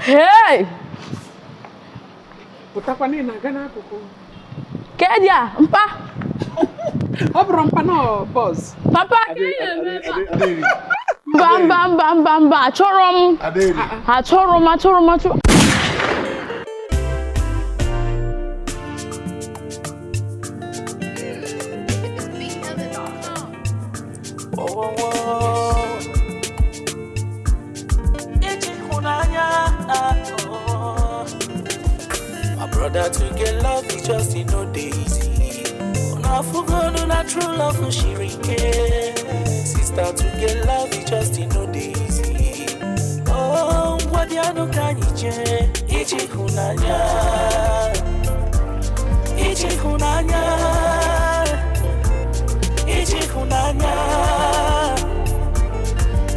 Hey! Utakwane na gana kuku. Kedia, mpa. Obro mpa no boss. Papa, bam. Achorom. Achorom. Ije Ihunanya. My brother to get love is just in no daisy. Una fugo na true love for shirike. Sister to get love is just in no daisy. Oh, what ya no can ije Ihunanya. Ije Ihunanya. Ije Ihunanya.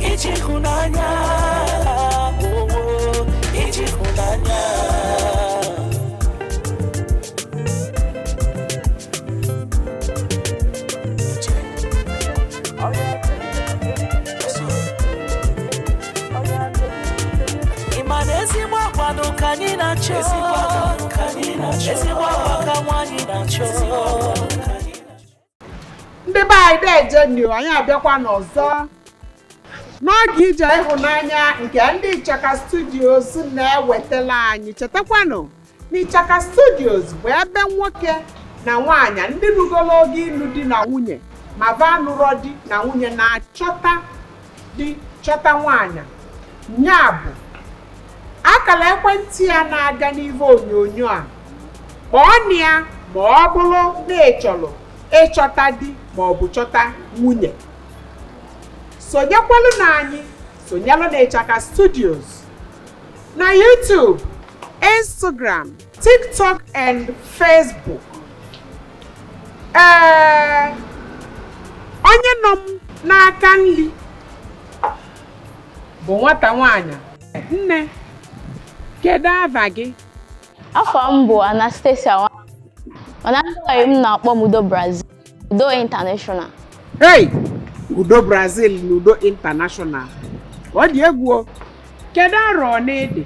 Ije Ihunanya. Oh, Ije Ihunanya. Ndị be anyị dejenio anyị abịakwa n'ọzọ n'oge Ije Ihunanya nke ndị Ichaka Studios na-ewetala anyị. Chetakwanụ na Ichaka Studios bụ ebe nwoke na nwaanyị ndị rugolo oge ịlụ di na nwunye ma va nụrụ di na nwunye na-achọta di chọta nwaanyị. Nya bụ akala ekwentị ya na-aga n'ive onyonyo a. Kpọọ ya ma ọ bụrụ na ịchọrọ ịchọta di ma ọ bụ chọta nwunye. Sonyekwalụ na anyị, sonyelụ na Ichaka Studios na YouTube, Instagram, TikTok and Facebook. Onye nọ m n'aka nri bụ nwata nwaanyị. Nne, kedu afa gị? Afọ m bụ Anastasia. Mana ndị m na-akpọ m Udo Brazil. Udo International. Hey! Udo Brazil na Udo International. Ọ dị egwu o. Kedu arọ n'ede?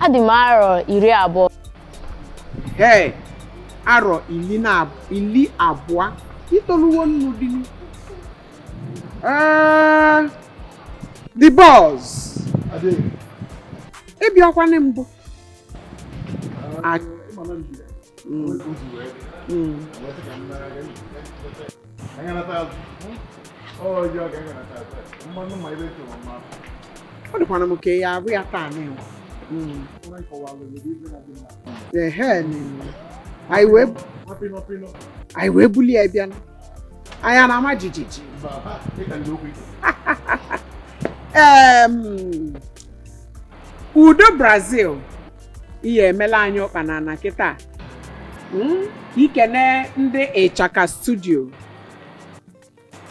Adị m arọ 20. Hey! Arọ 12. Itoluwo nnu dị. The boss. Ịbịakwana mbụ. Ọ dịkwana m ka ya abụ ya taa na anyị wee bulie ya bịa anya na ama jijiji. Udo Brazil ihe emela anyị ụkpana na kịta. Ikene ndị Ichaka Studio.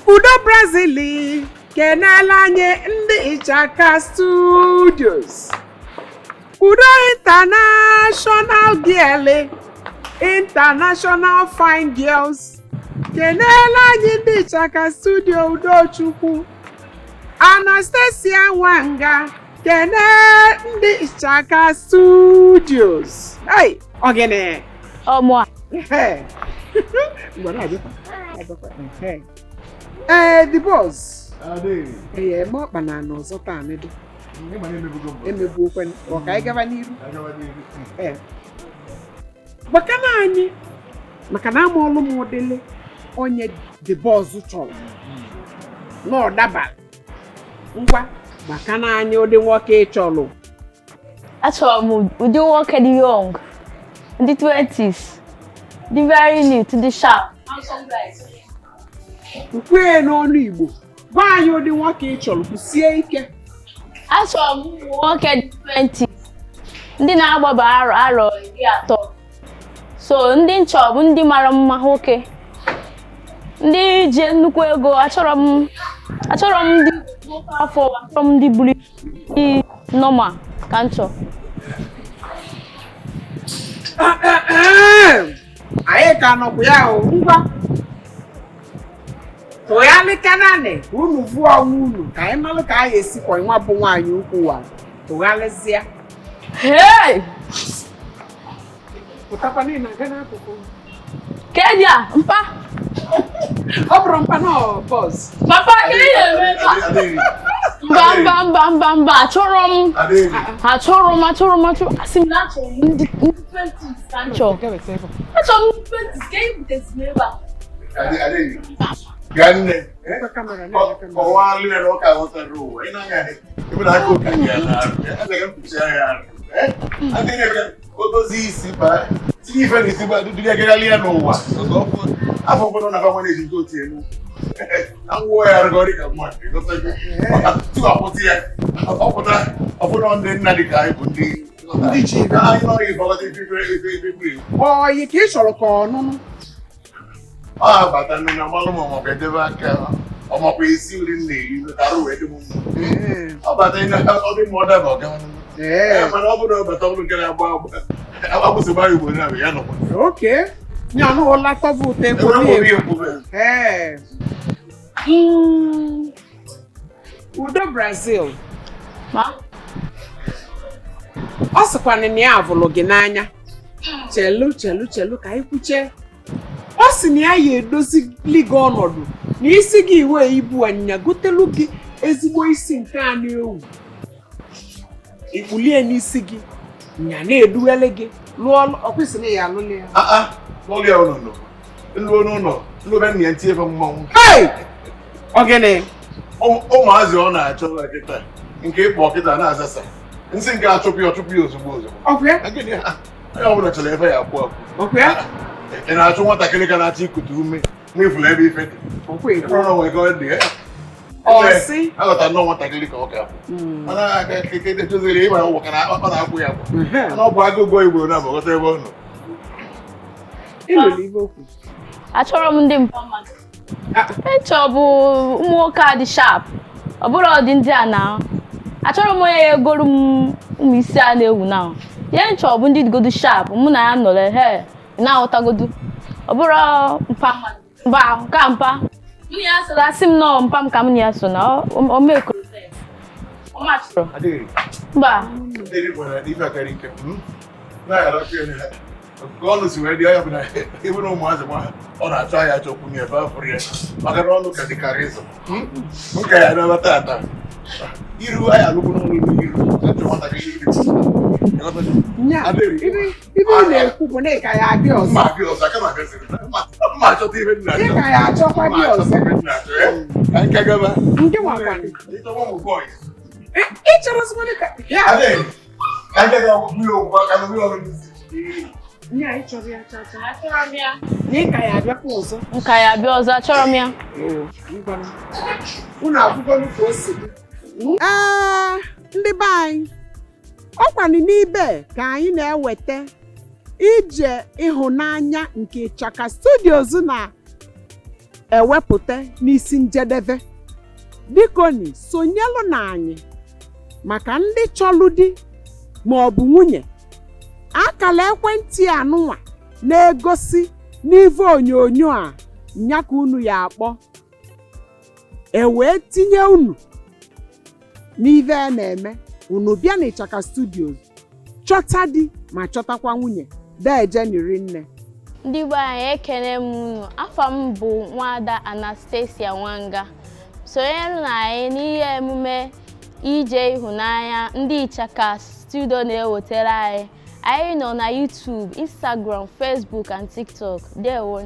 Udo Brazil kenela anyị ndị Ichaka Studios. Udo International Girl, International Fine Girls. Kenela anyị ndị Ichaka Studio. Udo Chukwu, Anastasia Nwanga. Kene ndị Ichaka Studios. Hey, ogene. Ọmụ. Hey. The boss. Mo bana no zota nedo. Emebu okwen. Oka anyị gaba n'iru. Makana anyị. Makana amolu m odele onye the boss chọrọ. No daba. Ngwa makana anyị ụdị nwoke chọrọ. Achọrọ m ụdị nwoke dị young, the 20s, the very new to the sharp. Ukwe n'ọnụ Igbo. Gwa anyị ụdị nwoke chọrọ kwụsie ike. Achọrọ m nwoke dị 20s, ndị na-agbaba arọ 30. So ndị nchọ bụ ndị mara mma nwoke. Ndị ji nnukwu ego. Achọrọ m ndị afọ, achọrọ m ndị buru normal ka nchọ. Anyị ka nọkwa ya o. Ngwa tụghalịkananị unu vụọ unu ka anyị malụ ka anyị esikwa nwa bụ nwaanyị ukwu wa tụghalịzịa. Hey! Pụtakwa niile aga n'akụkụ. Kedia, mpa. Ọ bụrụ mpa na bọs. Papa, Kedia, mba. Achọrọ m. Asị m na achọrọ m ndị 20s ka m chọrọ. Achọrọ m 20s ka e butezi ebe a. Ganne. Ọwa alụ ya n'ụka ghọtara ụwa. Ị na-anya ebe na aka ụka ya na-arụ. Adaga mkpuchi ya arụ. Adịghị ebe odozi isi ba. Tinye ife n'isi ba dudu ya gagali ya n'ụwa. Afọ ụfọdụ na-aba nwa na-eji nke otu elu. Angwụọ ya arụgọrị ka mmadụ. Tupu apụta ya. Ọpụta ọfụna ndị nna dị ka anyị bụ ndị ji ibe. Anyị nọghị ịbọgọta ife. Ọyị ka ị chọrọ ka ọnụnụ. Bata nne na mmalụ ma ọmọkwa edebe aka ọmọkwa isi nri m na-eri ka arụ wee dị m mma. Ọ bata ọ dị mma ọ daba ọga mana ọ bụrụ ọbata ọbụrụ nke na-agba agbụsịgba Igbo na ya nọkwa. Oke. Nye anụghọla tọbụ ụtọ ekwo Udo Brazil. Ọ sịkwana na ya avụlụ gị n'anya. Chelu ka anyị kwuche. Ọ sị na ya edozili gị ọnọdụ na isi gị iwe ibu anyịnya gotelu gị ezigbo isi nke a na-ewu. Ikpulie n'isi gị nya na-eduwele gị lụọ ọkwụsị na ya alụle ya. Lụọ ya ụlọ nlụọ n'ụlọ nlụbe nna ya ntinye efe mmanwụ. Ogene ụmụazị ọ na-achọ kịta nke ịkpọ ọkịta na-azasa nsị nke achụpụ ya ozugbo. Onye ọbụla chọrọ ebe ya akwụ ị na-achụ nwatakịrị ka na-achọ ikute ume n'efula ebe ife dị. Aghọta nnọọ nwatakịrị ka ọ ga-abụ. Mana aka keke doziri ịba ụgwọ ka ọ na-akwụ ya bụ. Mana ọ bụ agụgụ Igbo na agbagọta ebe ọ nọ. Achọrọ m ndị mpa mmadụ. Ịchọ bụ ụmụ nwoke a dị sharp. Ọ bụrụ ọdị ndị a na. Achọrọ m onye ya egolu m ụmụ isi a na-ewu na. Ya nchọ bụ ndị digodu sharp mụ na ya nọrọ na-aghọtagodu. Ọ bụrụ mpa mba ka mpa. M ya so asị m nọ mpa m ka m ya so na o mekọ. Ọ machọrọ. Mba. Ndị gwara ife akara ike. Na-ara ọnụ si wee dị ya bụ na ebe na ụmụazị ọ na-achọ ahịa achọkwu nye ebe afọ ya maka na ọnụ ka dịkarị ịzụ. Nka ya nabata ata. Iru anyị alụkwụ n'ụlọ iru achọ nwatakịrị iri. Ibe na-ekwu bụ na ịka ya abịa ọzọ. Ma abịa ọzọ aka ma gasịrị. Mma achọta ibe nna achọ. Ịka ya achọkwa bịa ọzọ. Ka nke gaba. Nke nwakwanụ. Ịchọkwa ụmụ bọyị. Ị chọrọ sịkwanụ ka. Ka nke ga mmiri ogwugwa ka na mmiri ọrụ n'isi. Nye anyị chọrọ ya chacha. Achọrọ m ya. N'ịka ya abịakwa ọzọ. Nka ya abịa ọzọ achọrọ m ya. Unu abụgolu ka o si dị. Ndị be anyị ọkwanụ n'ibe ka anyị na-eweta Ije Ihunanya nke Ichaka Studios na-ewepụta n'isi njedebe. Bikoni sonyelu na anyị maka ndị chọlụ di ma ọ bụ nwunye. Akala ekwentị anụnwa na-egosi n'ive onyonyo a nya ka unu ya akpọ. Wee tinye unu n'ive a na-eme. Unu bịa na Ichaka Studios chọta di ma chọtakwa nwunye deje niri nne. Ndị be anyị ekene m unu. Afa m bụ Nwada Anastasia Nwanga. Sonyere na anyị n'ihe emume Ije Ihunanya ndị Ichaka Studio na-ewetara anyị. Anyị nọ na YouTube, Instagram, Facebook and TikTok. Ndewo.